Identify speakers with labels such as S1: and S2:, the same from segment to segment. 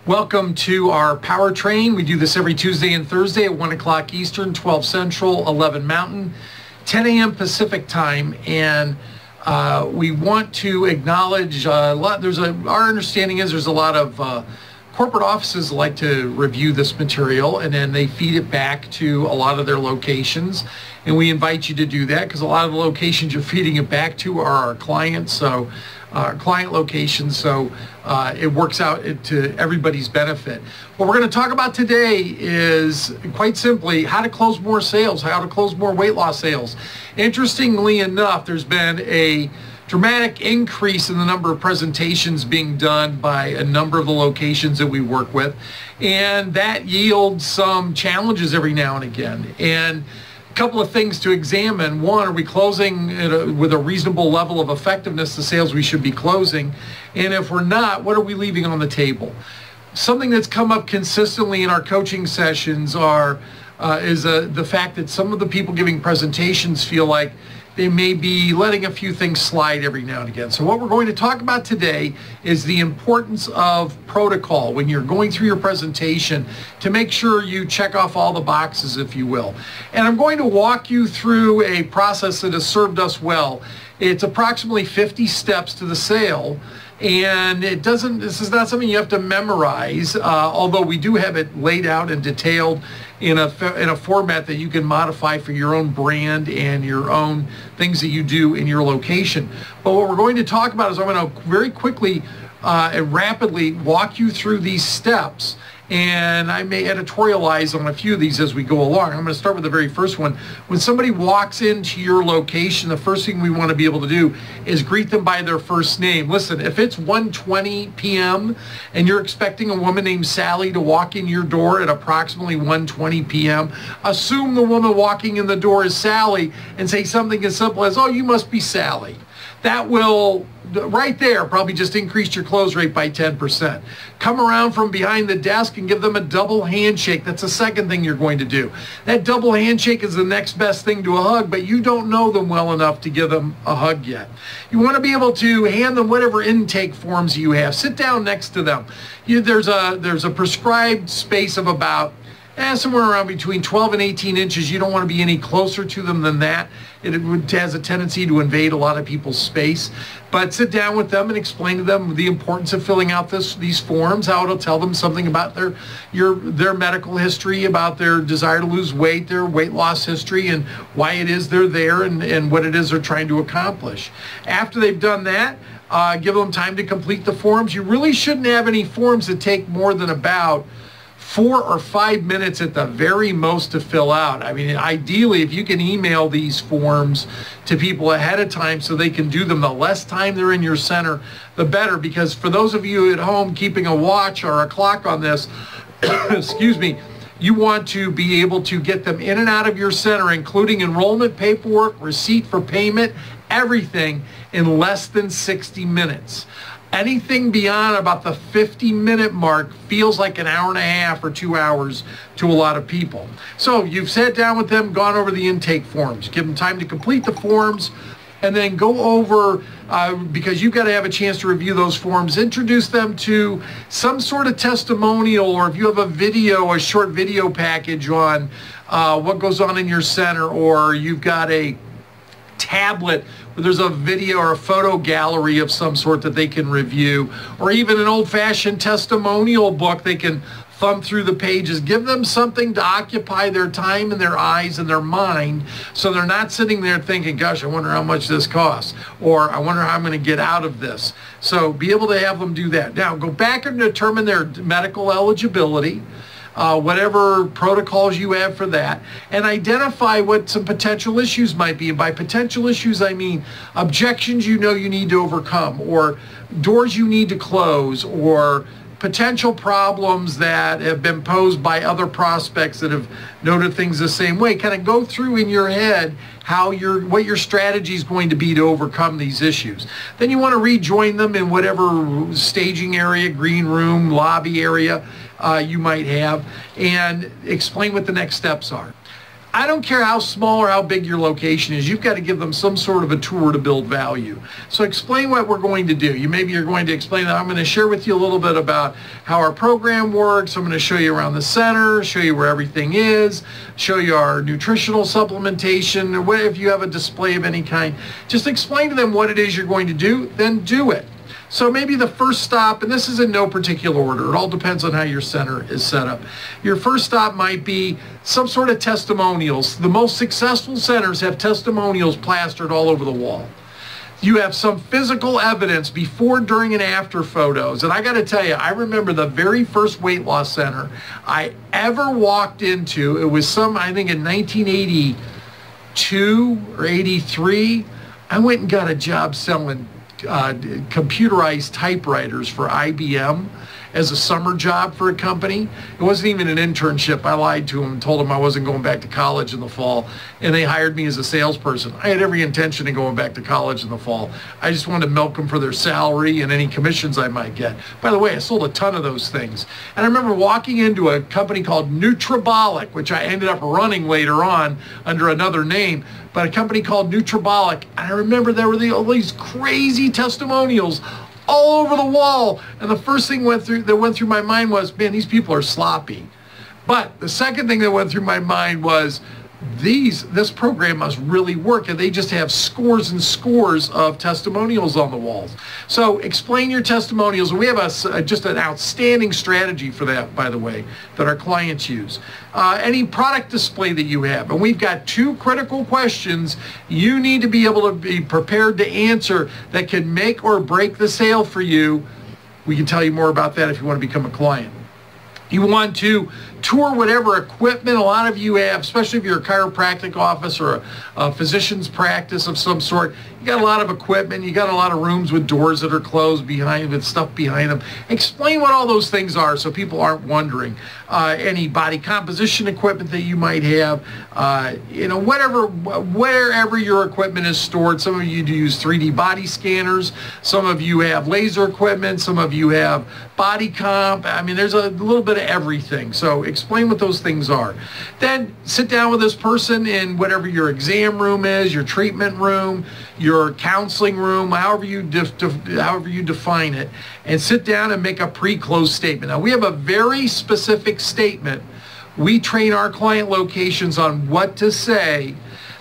S1: Welcome to our Powertrain. We do this every Tuesday and Thursday at 1 o'clock Eastern, 12 Central, 11 Mountain, 10 a.m. Pacific time. And we want to acknowledge our understanding is there's a lot of corporate offices like to review this material, and then they feed it back to a lot of their locations. And we invite you to do that because a lot of the locations you're feeding it back to are our clients, so client locations. So it works out to everybody's benefit. What we're going to talk about today is quite simply how to close more sales, how to close more weight loss sales. Interestingly enough, there's been a dramatic increase in the number of presentations being done by a number of the locations that we work with, and that yields some challenges every now and again. And a couple of things to examine. One, are we closing with a reasonable level of effectiveness the sales we should be closing? And if we're not, what are we leaving on the table? Something that's come up consistently in our coaching sessions is the fact that some of the people giving presentations feel like they may be letting a few things slide every now and again. So what we're going to talk about today is the importance of protocol when you're going through your presentation to make sure you check off all the boxes, if you will. And I'm going to walk you through a process that has served us well. It's approximately 50 steps to the sale. And this is not something you have to memorize, although we do have it laid out and detailed in a format that you can modify for your own brand and your own things that you do in your location. But what we're going to talk about is I'm going to very quickly and rapidly walk you through these steps. And I may editorialize on a few of these as we go along. I'm going to start with the very first one. When somebody walks into your location, the first thing we want to be able to do is greet them by their first name. Listen, if it's 1:20 p.m. and you're expecting a woman named Sally to walk in your door at approximately 1:20 p.m., assume the woman walking in the door is Sally and say something as simple as, "Oh, you must be Sally." That will, right there, probably just increase your close rate by 10%. Come around from behind the desk and give them a double handshake. That's the second thing you're going to do. That double handshake is the next best thing to a hug, but you don't know them well enough to give them a hug yet. You want to be able to hand them whatever intake forms you have. Sit down next to them. There's a prescribed space of about somewhere around between 12 and 18 inches. You don't want to be any closer to them than that. It has a tendency to invade a lot of people's space. But sit down with them and explain to them the importance of filling out these forms, how it'll tell them something about their medical history, about their desire to lose weight, their weight loss history, and why it is they're there and what it is they're trying to accomplish. After they've done that, give them time to complete the forms. You really shouldn't have any forms that take more than about 4 or 5 minutes at the very most to fill out. I mean, ideally, if you can email these forms to people ahead of time so they can do them, the less time they're in your center, the better. Because for those of you at home keeping a watch or a clock on this, excuse me, you want to be able to get them in and out of your center, including enrollment paperwork, receipt for payment, everything in less than 60 minutes. Anything beyond about the 50-minute mark feels like an hour and a half or 2 hours to a lot of people. So you've sat down with them, gone over the intake forms, give them time to complete the forms, and then go over, because you've got to have a chance to review those forms, introduce them to some sort of testimonial, or if you have a video, a short video package on what goes on in your center, or you've got a tablet where there's a video or a photo gallery of some sort that they can review, or even an old-fashioned testimonial book they can thumb through the pages. Give them something to occupy their time and their eyes and their mind, so they're not sitting there thinking, gosh, I wonder how much this costs, or I wonder how I'm going to get out of this. So be able to have them do that. Now go back and determine their medical eligibility, whatever protocols you have for that, and identify what some potential issues might be. And by potential issues, I mean objections you know you need to overcome, or doors you need to close, or potential problems that have been posed by other prospects that have noted things the same way. Kind of go through in your head what your strategy is going to be to overcome these issues. Then you want to rejoin them in whatever staging area, green room, lobby area you might have, and explain what the next steps are. I don't care how small or how big your location is, you've got to give them some sort of a tour to build value. So explain what we're going to do. Maybe you're going to explain that I'm going to share with you a little bit about how our program works. I'm going to show you around the center, show you where everything is, show you our nutritional supplementation, or if you have a display of any kind. Just explain to them what it is you're going to do, then do it. So maybe the first stop, and this is in no particular order, it all depends on how your center is set up. Your first stop might be some sort of testimonials. The most successful centers have testimonials plastered all over the wall. You have some physical evidence before, during, and after photos. And I got to tell you, I remember the very first weight loss center I ever walked into. It was I think in 1982 or 83. I went and got a job selling computerized typewriters for IBM as a summer job for a company. It wasn't even an internship. I lied to them and told them I wasn't going back to college in the fall, and they hired me as a salesperson. I had every intention of going back to college in the fall. I just wanted to milk them for their salary and any commissions I might get. By the way, I sold a ton of those things. And I remember walking into a company called Nutrabolic, which I ended up running later on under another name, but a company called Nutrabolic. And I remember there were all these crazy testimonials all over the wall. And the first thing that went through my mind was, man, these people are sloppy. But the second thing that went through my mind was, this program must really work, and they just have scores and scores of testimonials on the walls. So explain your testimonials. We have just an outstanding strategy for that, by the way, that our clients use. Any product display that you have, and we've got 2 critical questions you need to be able to be prepared to answer that can make or break the sale for you. We can tell you more about that if you want to become a client. You want to tour whatever equipment a lot of you have, especially if you're a chiropractic office or a physician's practice of some sort. You got a lot of equipment. You got a lot of rooms with doors that are closed with stuff behind them. Explain what all those things are so people aren't wondering. Any body composition equipment that you might have, wherever your equipment is stored. Some of you use 3D body scanners. Some of you have laser equipment. Some of you have body comp. I mean, there's a little bit of everything. So explain what those things are. Then sit down with this person in whatever your exam room is, your treatment room, your counseling room, however you define it, and sit down and make a pre-close statement. Now, we have a very specific statement. We train our client locations on what to say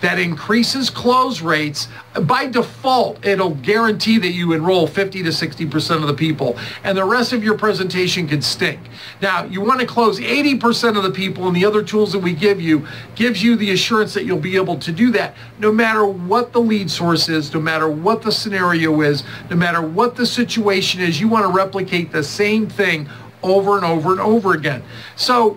S1: that increases close rates. By default, it'll guarantee that you enroll 50 to 60% of the people, and the rest of your presentation can stink. Now, you want to close 80% of the people, and the other tools that we give you gives you the assurance that you'll be able to do that no matter what the lead source is, no matter what the scenario is, no matter what the situation is. You want to replicate the same thing over and over and over again. So,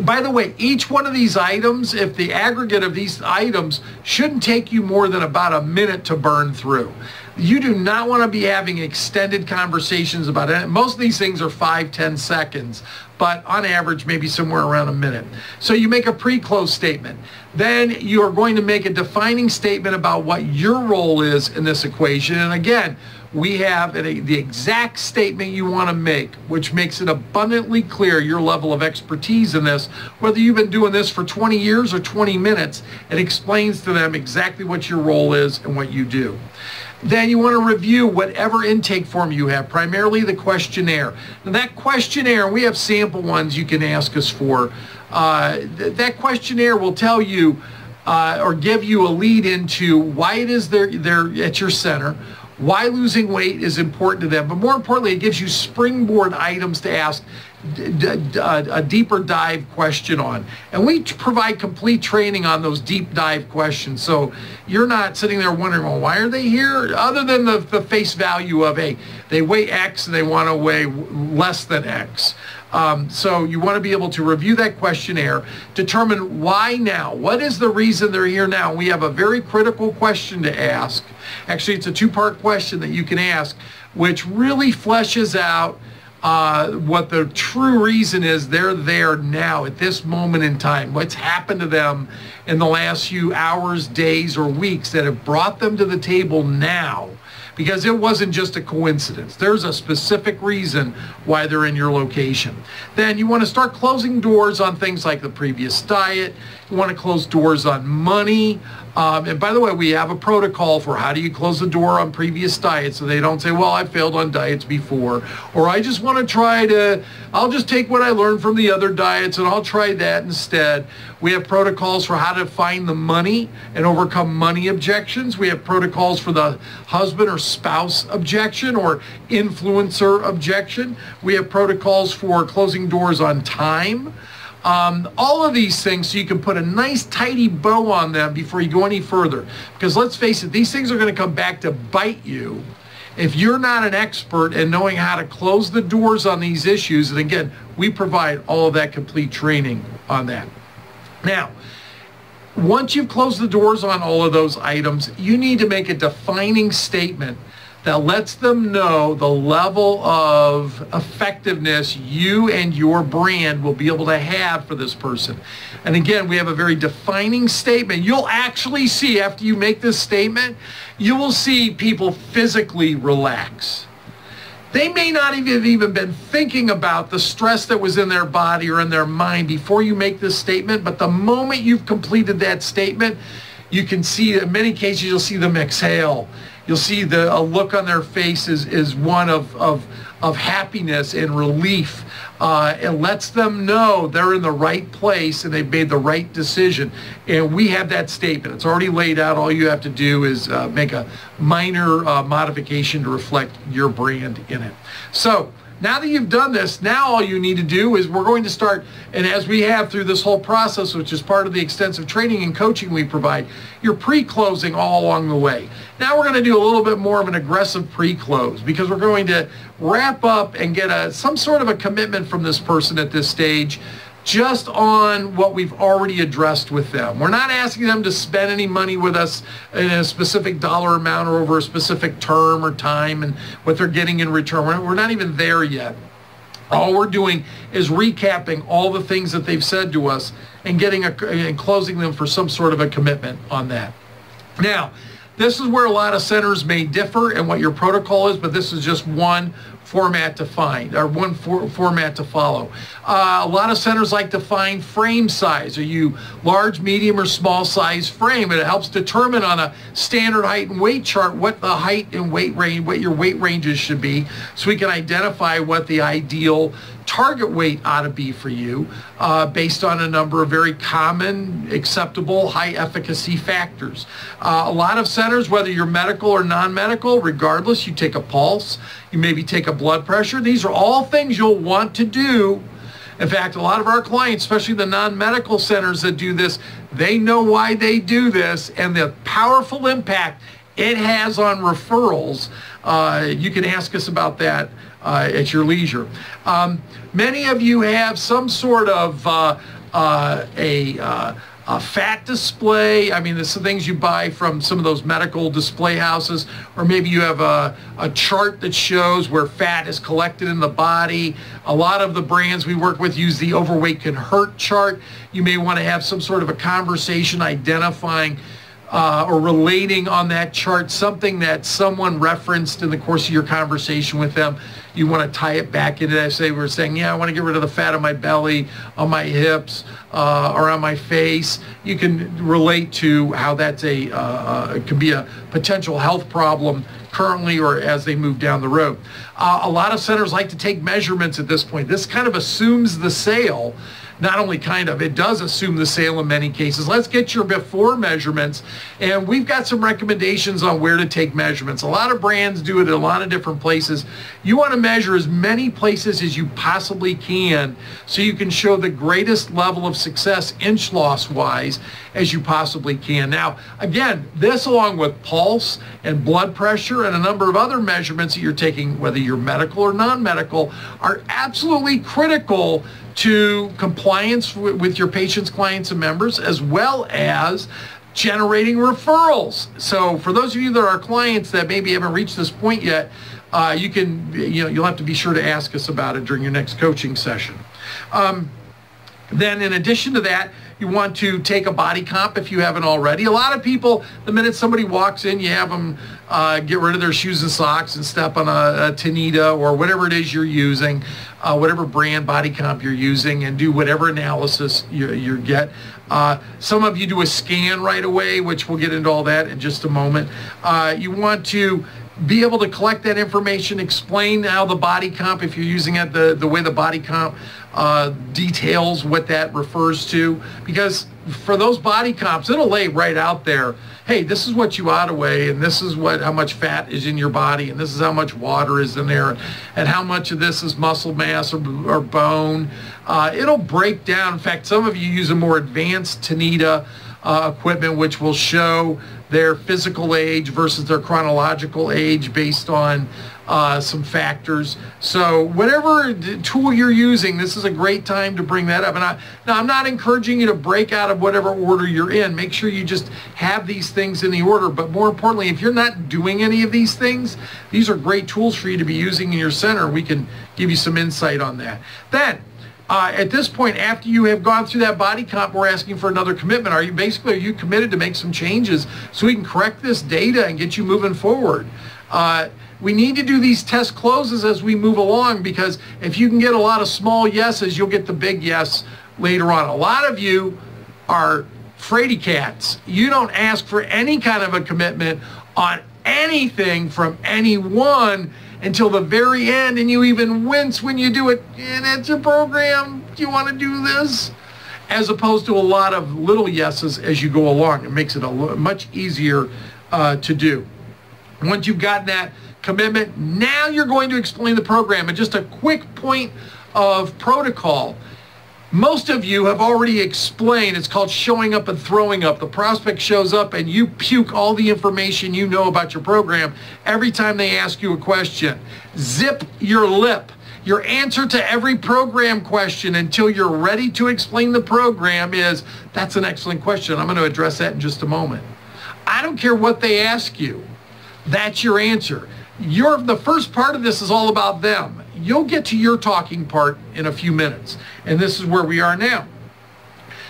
S1: by the way, each one of these items, if the aggregate of these items, shouldn't take you more than about a minute to burn through. You do not want to be having extended conversations about it. Most of these things are 5-10 seconds, but on average, maybe somewhere around a minute. So you make a pre-close statement. Then you are going to make a defining statement about what your role is in this equation. And again, we have the exact statement you want to make, which makes it abundantly clear your level of expertise in this. Whether you've been doing this for 20 years or 20 minutes, it explains to them exactly what your role is and what you do. Then you want to review whatever intake form you have, primarily the questionnaire. Now that questionnaire, we have sample ones you can ask us for. That questionnaire will tell you or give you a lead into why it is they're at your center, why losing weight is important to them, but more importantly, it gives you springboard items to ask a deeper dive question on. And we provide complete training on those deep dive questions. So you're not sitting there wondering, well, why are they here? Other than the face value of, hey, they weigh X and they want to weigh less than X. So you want to be able to review that questionnaire, determine why now. What is the reason they're here now? We have a very critical question to ask. Actually, it's a 2-part question that you can ask, which really fleshes out what the true reason is they're there now at this moment in time. What's happened to them in the last few hours, days, or weeks that have brought them to the table now. because it wasn't just a coincidence. There's a specific reason why they're in your location. Then you want to start closing doors on things like the previous diet. You want to close doors on money. And by the way, we have a protocol for how do you close the door on previous diets so they don't say, well, I failed on diets before, or I just want to I'll just take what I learned from the other diets and I'll try that instead. We have protocols for how to find the money and overcome money objections. We have protocols for the husband or spouse objection or influencer objection. We have protocols for closing doors on time. All of these things so you can put a nice tidy bow on them before you go any further. Because let's face it, these things are going to come back to bite you if you're not an expert in knowing how to close the doors on these issues. And again, we provide all of that complete training on that. Now, once you've closed the doors on all of those items, you need to make a defining statement that lets them know the level of effectiveness you and your brand will be able to have for this person. And again, we have a very defining statement. You'll actually see, after you make this statement, you will see people physically relax. They may not have even been thinking about the stress that was in their body or in their mind before you make this statement, but the moment you've completed that statement, you can see, in many cases, you'll see them exhale. You'll see a look on their face is one of happiness and relief. It lets them know they're in the right place and they've made the right decision. And we have that statement. It's already laid out. All you have to do is make a minor modification to reflect your brand in it. So now that you've done this, now all you need to do is we're going to start, and as we have through this whole process, which is part of the extensive training and coaching we provide, you're pre-closing all along the way. Now we're going to do a little bit more of an aggressive pre-close because we're going to wrap up and get some sort of a commitment from this person at this stage just on what we've already addressed with them. We're not asking them to spend any money with us in a specific dollar amount or over a specific term or time and what they're getting in return. We're not even there yet. All we're doing is recapping all the things that they've said to us and and closing them for some sort of a commitment on that. Now, this is where a lot of centers may differ in what your protocol is, but this is just one format to find, or one format to follow. A lot of centers like to find frame size. Are you large, medium, or small size frame? And it helps determine on a standard height and weight chart what the height and weight range, what your weight ranges should be, so we can identify what the ideal target weight ought to be for you based on a number of very common, acceptable, high efficacy factors. A lot of centers, whether you're medical or non-medical, regardless, you take a pulse, you maybe take a blood pressure. These are all things you'll want to do. In fact, a lot of our clients, especially the non-medical centers that do this, they know why they do this and the powerful impact it has on referrals. You can ask us about that at your leisure. Many of you have some sort of a fat display. I mean, this are things you buy from some of those medical display houses, or maybe you have a chart that shows where fat is collected in the body. A lot of the brands we work with use the Overweight Can Hurt chart. You may want to have some sort of a conversation identifying or relating on that chart something that someone referenced in the course of your conversation with them. You want to tie it back into that. Say we're saying, yeah, I want to get rid of the fat on my belly, on my hips, or on my face. You can relate to how that's it could be a potential health problem currently or as they move down the road. A lot of centers like to take measurements at this point. This kind of assumes the sale. Not only kind of, it does assume the sale in many cases. Let's get your before measurements, and we've got some recommendations on where to take measurements. A lot of brands do it in a lot of different places. You want to measure as many places as you possibly can so you can show the greatest level of success inch loss wise as you possibly can. Now, again, this along with pulse and blood pressure and a number of other measurements that you're taking, whether you're medical or non-medical, are absolutely critical to compliance with your patients, clients, and members, as well as generating referrals. So for those of you that are clients that maybe haven't reached this point yet, you'll have to be sure to ask us about it during your next coaching session. Then in addition to that, You want to take a body comp if you haven't already. A lot of people, the minute somebody walks in, you have them get rid of their shoes and socks and step on a Tanita or whatever it is you're using, whatever brand body comp you're using, and do whatever analysis you get. Some of you do a scan right away, which we'll get into all that in just a moment. You want to be able to collect that information, explain how the body comp, if you're using it, the way the body comp details what that refers to, because for those body comps, it'll lay right out there, hey, this is what you ought to weigh, and this is how much fat is in your body, and this is how much water is in there, and how much of this is muscle mass or bone. It'll break down. In fact, some of you use a more advanced Tanita equipment, which will show their physical age versus their chronological age based on some factors. So whatever tool you're using, this is a great time to bring that up. And now I'm not encouraging you to break out of whatever order you're in. Make sure you just have these things in the order. But more importantly, if you're not doing any of these things, these are great tools for you to be using in your center. We can give you some insight on that. Then, at this point, after you have gone through that body comp, we're asking for another commitment. Are you committed to make some changes so we can correct this data and get you moving forward? We need to do these test closes as we move along, because if you can get a lot of small yeses, you'll get the big yes later on. A lot of you are fraidy cats. You don't ask for any kind of a commitment on anything from anyone until the very end, and you even wince when you do it. And it's your program. Do you want to do this? As opposed to a lot of little yeses as you go along. It makes it much easier to do. Once you've gotten that commitment, now you're going to explain the program. And just a quick point of protocol. Most of you have already explained, it's called showing up and throwing up. The prospect shows up and you puke all the information you know about your program every time they ask you a question. Zip your lip. Your answer to every program question until you're ready to explain the program is, that's an excellent question. I'm going to address that in just a moment. I don't care what they ask you. That's your answer. The first part of this is all about them. You'll get to your talking part in a few minutes. And this is where we are now.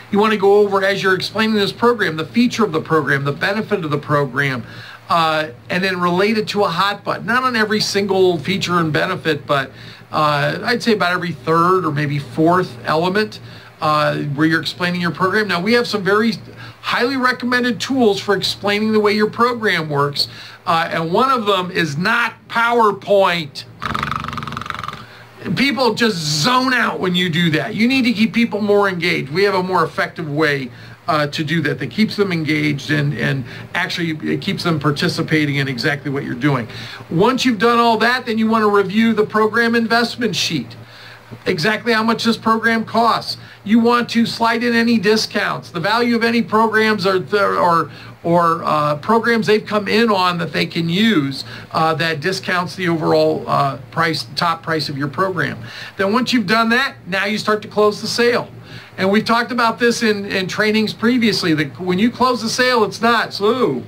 S1: You want to go over, as you're explaining this program, the feature of the program, the benefit of the program, and then relate it to a hot button. Not on every single feature and benefit, but I'd say about every third or maybe fourth element where you're explaining your program. Now, we have some very highly recommended tools for explaining the way your program works. And one of them is not PowerPoint. People just zone out when you do that. You need to keep people more engaged. We have a more effective way to do that keeps them engaged and actually it keeps them participating in exactly what you're doing. Once you've done all that, then you want to review the program investment sheet. Exactly how much this program costs. You want to slide in any discounts, the value of any programs or programs they've come in on that they can use that discounts the overall top price of your program. Then once you've done that, now you start to close the sale. And we've talked about this in trainings previously, that when you close the sale, it's not, so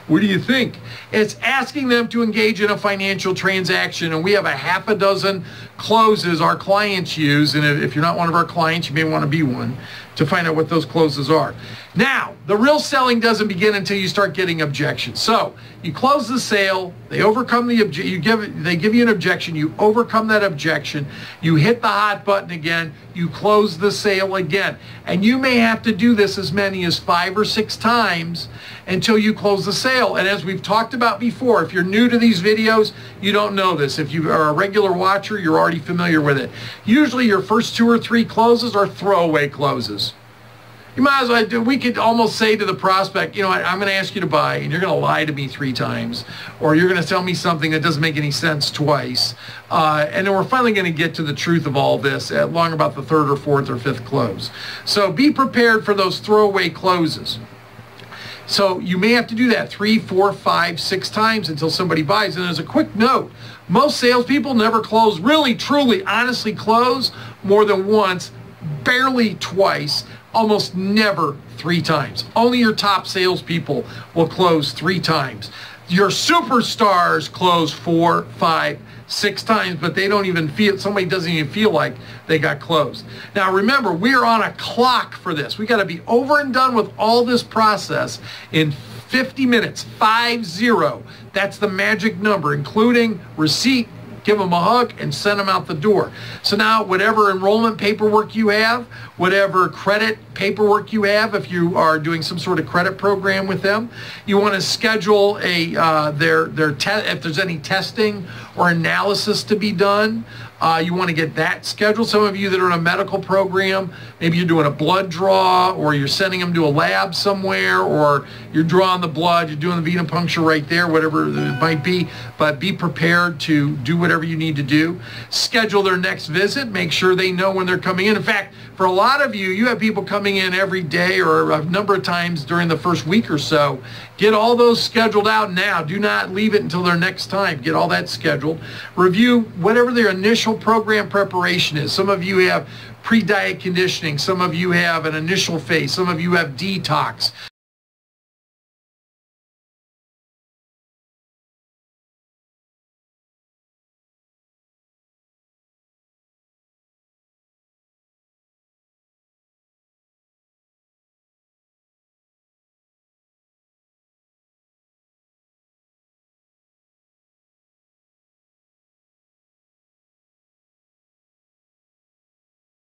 S1: what do you think? It's asking them to engage in a financial transaction, and we have a half a dozen closes our clients use, and if you're not one of our clients, you may want to be one to find out what those closes are. Now, the real selling doesn't begin until you start getting objections. So you close the sale, they overcome the they give you an objection, you overcome that objection, you hit the hot button again, you close the sale again. And you may have to do this as many as 5 or 6 times until you close the sale. And as we've talked about before, if you're new to these videos, you don't know this. If you are a regular watcher, you're already familiar with it. Usually your first 2 or 3 closes are throwaway closes. You might as well we could almost say to the prospect, you know, I'm going to ask you to buy, and you're going to lie to me 3 times, or you're going to tell me something that doesn't make any sense twice. And then we're finally going to get to the truth of all this at long about the 3rd or 4th or 5th close. So be prepared for those throwaway closes. So you may have to do that 3, 4, 5, 6 times until somebody buys. And as a quick note, most salespeople never close, really, truly, honestly close more than once, barely twice, almost never 3 times. Only your top salespeople will close 3 times. Your superstars close 4, 5, 6 times, but they don't even feel, somebody doesn't even feel like they got closed. Now remember, we are on a clock for this. We got to be over and done with all this process in 50 minutes, 50. That's the magic number, including receipt. Give them a hug and send them out the door. So now whatever enrollment paperwork you have, whatever credit paperwork you have, if you are doing some sort of credit program with them, you want to schedule a if there's any testing or analysis to be done, you want to get that scheduled. Some of you that are in a medical program, maybe you're doing a blood draw, or you're sending them to a lab somewhere, or you're drawing the blood, you're doing the venipuncture right there, whatever it might be. But be prepared to do whatever you need to do. Schedule their next visit. Make sure they know when they're coming in. In fact, for a lot of you, you have people coming in every day or a number of times during the first week or so. Get all those scheduled out now. Do not leave it until their next time. Get all that scheduled. Review whatever their initial program preparation is. Some of you have pre-diet conditioning. Some of you have an initial phase. Some of you have detox.